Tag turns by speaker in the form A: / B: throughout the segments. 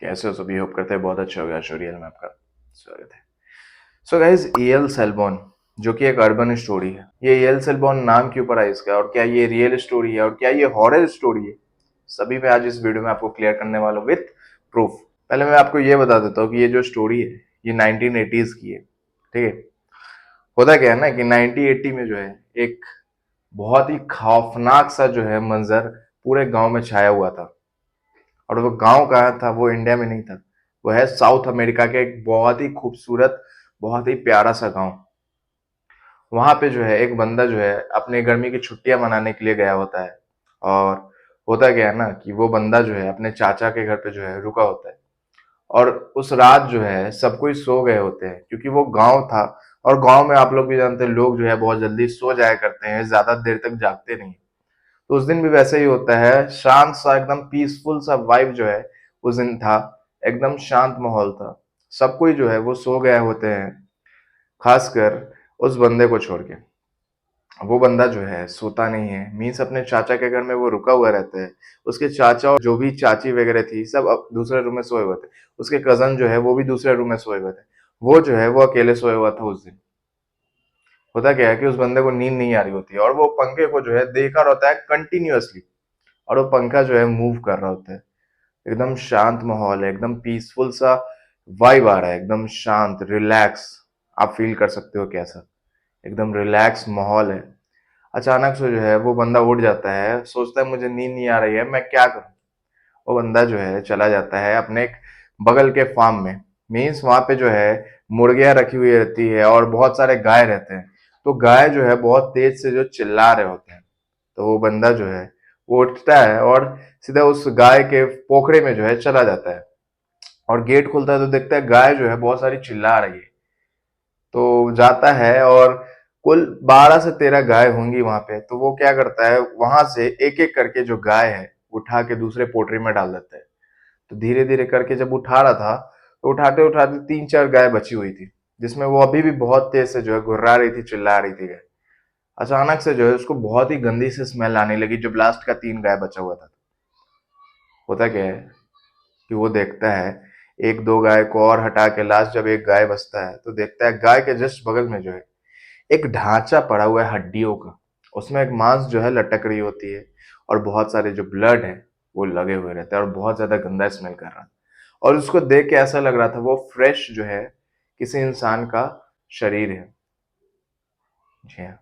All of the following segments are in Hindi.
A: कैसे हो सभी? होप करते हैं बहुत अच्छा होगा। शोरियल में आपका स्वागत है। सो गाइस, एल सेल्बॉन जो कि एक अर्बन स्टोरी है। ये एल सेल्बॉन नाम क्यों पड़ा इसका, और क्या ये रियल स्टोरी है, और क्या ये हॉरर स्टोरी है, सभी मैं आज इस वीडियो में आपको क्लियर करने वाला हूँ विथ प्रूफ। पहले मैं आपको ये बता देता हूँ कि ये जो स्टोरी है ये 1980s की है। ठीक है। होता क्या है ना कि 1980 में जो है एक बहुत ही खौफनाक सा जो है मंजर पूरे गांव में छाया हुआ था। और वो गांव कहाँ था? वो इंडिया में नहीं था। वो है साउथ अमेरिका के एक बहुत ही खूबसूरत, बहुत ही प्यारा सा गांव। वहां पे जो है एक बंदा जो है अपने गर्मी की छुट्टियां मनाने के लिए गया होता है। और होता क्या है ना कि वो बंदा जो है अपने चाचा के घर पे जो है रुका होता है। और उस रात जो है सब कोई सो गए होते हैं, क्योंकि वो गांव था। और गांव में आप लोग भी जानते हैं, लोग जो है बहुत जल्दी सो जाया करते हैं, ज्यादा देर तक जागते नहीं। तो उस दिन भी वैसे ही होता है। शांत सा, एकदम पीसफुल सा वाइब जो है उस दिन था। एकदम शांत माहौल था। सब कोई जो है वो सो गए होते हैं, खासकर उस बंदे को छोड़ के। वो बंदा जो है सोता नहीं है, मीन्स अपने चाचा के घर में वो रुका हुआ रहता है। उसके चाचा और जो भी चाची वगैरह थी सब अब दूसरे रूम में सोए हुए थे। उसके कजन जो है वो भी दूसरे रूम में सोए हुए थे। वो जो है वो अकेले सोया हुआ था उस दिन। होता क्या है कि उस बंदे को नींद नहीं आ रही होती है, और वो पंखे को जो है देखा रहता है कंटिन्यूअसली। और वो पंखा जो है मूव कर रहा होता है। एकदम शांत माहौल है, एकदम पीसफुल सा वाइब आ रहा है, एकदम शांत रिलैक्स। आप फील कर सकते हो कैसा एकदम रिलैक्स माहौल है। अचानक से जो है वो बंदा उठ जाता है, सोचता है मुझे नींद नहीं आ रही है, मैं क्या करूं। वो बंदा जो है चला जाता है अपने एक बगल के फार्म में। मीन्स वहां पे जो है मुर्गियां रखी हुई रहती है और बहुत सारे गाय रहते हैं। तो गाय जो है बहुत तेज से जो चिल्ला रहे होते हैं। तो वो बंदा जो है वो उठता है और सीधा उस गाय के पोखड़े में जो है चला जाता है। और गेट खुलता है तो देखता है गाय जो है बहुत सारी चिल्ला रही है। तो जाता है और कुल 12 से 13 गाय होंगी वहां पे। तो वो क्या करता है, वहां से एक एक करके जो गाय है उठा के दूसरे पोटरी में डाल देता है। तो धीरे धीरे करके जब उठा रहा था तो उठाते उठाते 3-4 गाय बची हुई थी, जिसमें वो अभी भी बहुत तेज से जो है गुर्रा रही थी, चिल्ला रही थी गाय। अचानक से जो है उसको बहुत ही गंदी सी स्मेल आने लगी, जब लास्ट का 3 गाय बचा हुआ था। होता क्या है कि वो देखता है एक दो गाय को और हटा के लास्ट जब एक गाय बचता है तो देखता है गाय के जस्ट बगल में जो है एक ढांचा पड़ा हुआ है हड्डियों का। उसमें एक मांस जो है लटक रही होती है, और बहुत सारे जो ब्लड है वो लगे हुए रहते हैं, और बहुत ज्यादा गंदा स्मेल कर रहा था। और उसको देख के ऐसा लग रहा था वो फ्रेश जो है किसी इंसान का शरीर है। जी हाँ।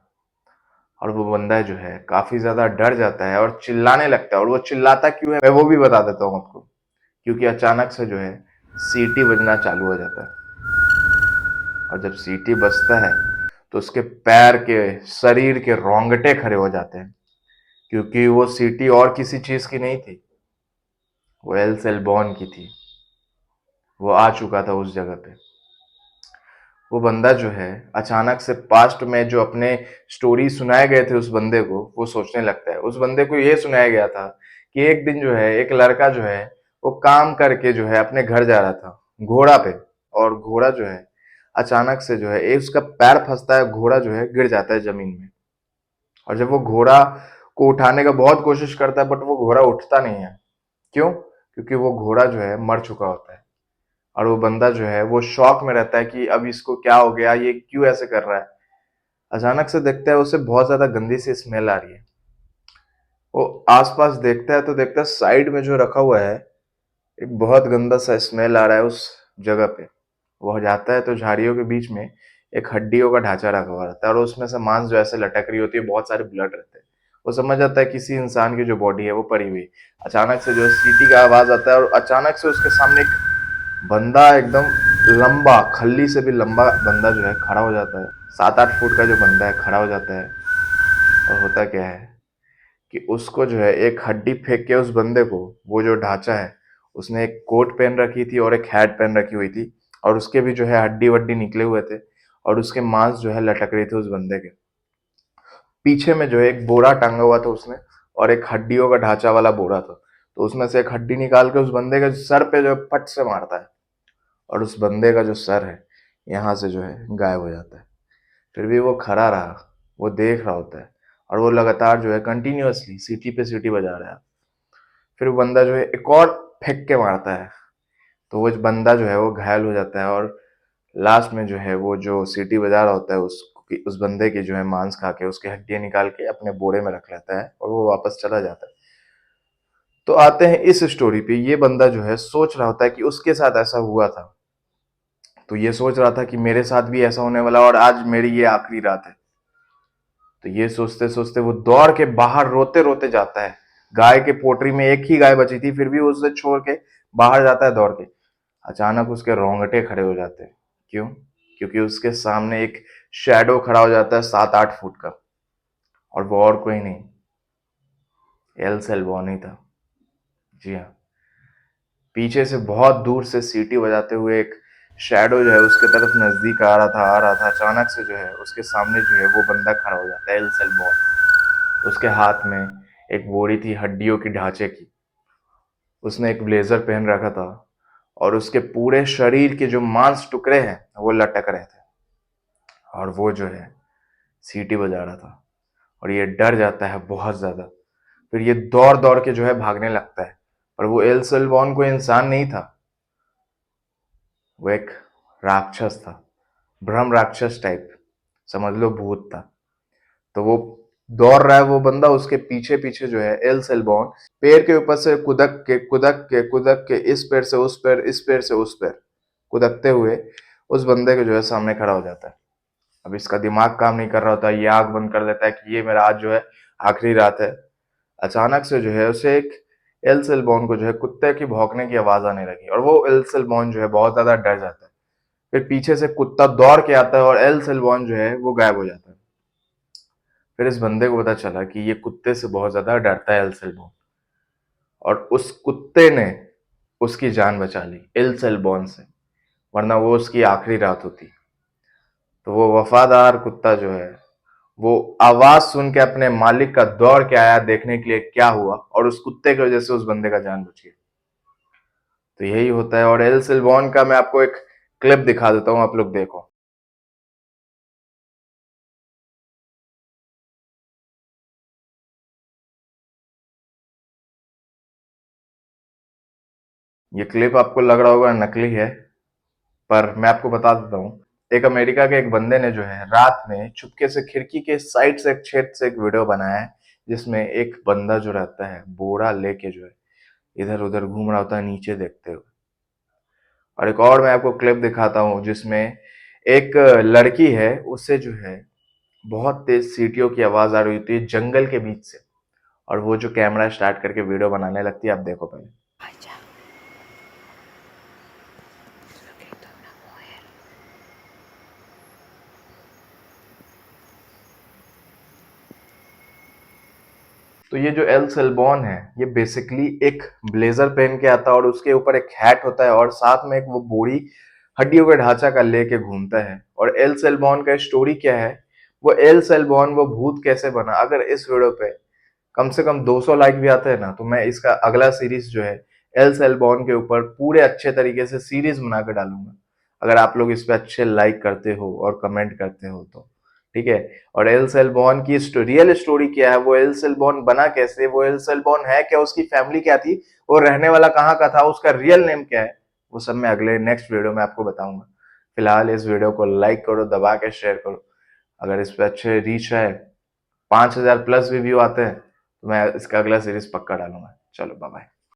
A: और वो बंदा जो है काफी ज्यादा डर जाता है और चिल्लाने लगता है। और वो चिल्लाता क्यों है मैं वो भी बता देता हूँ आपको। क्योंकि अचानक से जो है सीटी बजना चालू हो जाता है। और जब सीटी बजता है तो उसके पैर के, शरीर के रोंगटे खड़े हो जाते हैं। क्योंकि वो सीटी और किसी चीज की नहीं थी, वो एल सेल्बॉन की थी। वो आ चुका था उस जगह पे। वो बंदा जो है अचानक से पास्ट में जो अपने स्टोरी सुनाए गए थे उस बंदे को वो सोचने लगता है। उस बंदे को ये सुनाया गया था कि एक दिन जो है एक लड़का जो है वो काम करके जो है अपने घर जा रहा था घोड़ा पे। और घोड़ा जो है अचानक से जो है एक उसका पैर फंसता है, घोड़ा जो है गिर जाता है जमीन में। और जब वो घोड़ा को उठाने का बहुत कोशिश करता है बट वो घोड़ा उठता नहीं है। क्यों? क्योंकि वो घोड़ा जो है मर चुका होता है। और वो बंदा जो है वो शॉक में रहता है कि अब इसको क्या हो गया, ये क्यों ऐसे कर रहा है। अचानक से देखता है उसे बहुत ज्यादा गंदी सी स्मेल आ रही है। वो आसपास देखता है तो देखता है साइड में जो रखा हुआ है एक बहुत गंदा सा स्मेल आ रहा है उस जगह पे। वो जाता है तो झाड़ियों के बीच में एक हड्डियों का ढांचा रखा हुआ रहता है, और उसमें से मांस जो ऐसे लटक रही होती है, बहुत सारे ब्लड रहते हैं। वो समझ जाता है किसी इंसान की जो बॉडी है वो पड़ी हुई। अचानक से जो सीटी का आवाज आता है, और अचानक से उसके सामने एक बंदा, एकदम लंबा, खल्ली से भी लंबा बंदा जो है खड़ा हो जाता है। 7-8 फुट का जो बंदा है खड़ा हो जाता है। और होता क्या है कि उसको जो है एक हड्डी फेंक के उस बंदे को, वो जो ढांचा है, उसने एक कोट पहन रखी थी और एक हैट पहन रखी हुई थी। और उसके भी जो है हड्डी वड्डी निकले हुए थे, और उसके मांस जो है लटक रही थी उस बंदे के पीछे में। जो है एक बोरा टांगा हुआ था उसने, और एक हड्डियों का ढांचा वाला बोरा था। तो उसमें से एक हड्डी निकाल के उस बंदे के सर पे जो है फट से मारता है। और उस बंदे का जो सर है यहाँ से जो है गायब हो जाता है। फिर भी वो खड़ा रहा, वो देख रहा होता है। और वो लगातार जो है कंटिन्यूअसली सीटी पे सीटी बजा रहा है। फिर वो बंदा जो है एक और फेंक के मारता है। तो वो बंदा जो है वो घायल हो जाता है और लास्ट में जो है वो जो सीटी बजा रहा होता है उस बंदे की जो है मांस खा के उसकी हड्डियां निकाल के अपने बोरे में रख लेता है और वो वापस चला जाता है। तो आते हैं इस स्टोरी पे। ये बंदा जो है सोच रहा होता है कि उसके साथ ऐसा हुआ था, तो ये सोच रहा था कि मेरे साथ भी ऐसा होने वाला और आज मेरी ये आखिरी रात है। तो ये सोचते सोचते वो दौड़ के बाहर रोते रोते जाता है। गाय के पोटरी में एक ही गाय बची थी, फिर भी उसे छोड़ के बाहर जाता है दौड़ के। अचानक उसके रोंगटे खड़े हो जाते हैं। क्यों? क्योंकि उसके सामने एक शैडो खड़ा हो जाता है 7-8 फुट का, और वो और कोई नहीं, एल सेल्वोन ही था। जी हाँ, पीछे से बहुत दूर से सीटी बजाते हुए एक शैडो जो है उसके तरफ नजदीक आ रहा था। अचानक से जो है उसके सामने जो है वो बंदा खड़ा हो जाता है, एल सेल्वोन। उसके हाथ में एक बोरी थी हड्डियों की ढांचे की। उसने एक ब्लेजर पहन रखा था और उसके पूरे शरीर के जो मांस टुकड़े हैं वो लटक रहे थे, और वो जो है सीटी बजा रहा था। और ये डर जाता है बहुत ज्यादा। फिर ये दौड़ दौड़ के जो है भागने लगता है। पर वो एल सेल्वोन कोई इंसान नहीं था, वो एक राक्षस था, ब्रह्म राक्षस टाइप, समझ लो भूत था। तो वो दौड़ रहा है वो बंदा, उसके पीछे पीछे जो है एल सेल्बॉन पेड़ के ऊपर से कुदक के इस पेड़ से उस पेड़, इस पेड़ से उस पेड़ कुदकते हुए उस बंदे के जो है सामने खड़ा हो जाता है। अब इसका दिमाग काम नहीं कर रहा होता, ये आंख बंद कर देता है कि ये मेरा आज जो है आखिरी रात है। अचानक से जो है उसे एक एल सेल्बॉन को जो है कुत्ते की भौंकने की आवाज आने लगी, और वो एल सेल्बॉन जो है बहुत ज्यादा डर जाता है। फिर पीछे से कुत्ता दौड़ के आता है और एल सेल्बॉन जो है वो गायब हो जाता है। फिर इस बंदे को पता चला कि ये कुत्ते से बहुत ज्यादा डरता है एल सेल्बॉन, और उस कुत्ते ने उसकी जान बचा ली एल सेल्बॉन से, वरना वो उसकी आखिरी रात होती। तो वो वफादार कुत्ता जो है वो आवाज सुन के अपने मालिक का दौड़ के आया देखने के लिए क्या हुआ, और उस कुत्ते की वजह से उस बंदे का जान बच गया। तो यही होता है। और एल सेल्बॉन का मैं आपको एक क्लिप दिखा देता हूं, आप लोग देखो। ये क्लिप आपको लग रहा होगा नकली है, पर मैं आपको बता देता हूँ। एक अमेरिका के एक बंदे ने जो है रात में चुपके से खिड़की के साइड से एक छेद से एक वीडियो बनाया है, जिसमें एक बंदा जो रहता है बोरा लेके जो है इधर उधर घूम रहा होता है नीचे देखते हुए। और एक और मैं आपको क्लिप दिखाता हूँ जिसमें एक लड़की है, उससे जो है बहुत तेज सीटियों की आवाज आ रही होती है जंगल के बीच से, और वो जो कैमरा स्टार्ट करके वीडियो बनाने लगती है। आप देखो पहले। तो ये जो एल सेल्बॉन है ये बेसिकली एक ब्लेजर पहन के आता है और उसके ऊपर एक हैट होता है, और साथ में एक वो बोरी हड्डियों का ढांचा का लेके घूमता है। और एल सेल्बॉन का स्टोरी क्या है, वो एल सेल्बॉन वो भूत कैसे बना। अगर इस वीडियो पे कम से कम 200 लाइक भी आते हैं ना, तो मैं इसका अगला सीरीज जो है एल सेल्बॉन के ऊपर पूरे अच्छे तरीके से सीरीज बना कर डालूंगा, अगर आप लोग इस पे अच्छे लाइक करते हो और कमेंट करते हो तो। ठीक है। और एल सेल्बॉन की रियल स्टोरी क्या है, वो एल सेल्बॉन बना कैसे, वो एल सेल्बॉन है क्या, उसकी फैमिली क्या थी, वो रहने वाला कहाँ का था, उसका रियल नेम क्या है, वो सब मैं अगले नेक्स्ट वीडियो में आपको बताऊंगा। फिलहाल इस वीडियो को लाइक करो, दबा के शेयर करो। अगर इस पे अच्छे रीच है, 5,000 प्लस भी व्यू आते हैं, तो मैं इसका अगला सीरीज पक्का डालूंगा। चलो बाय बाय।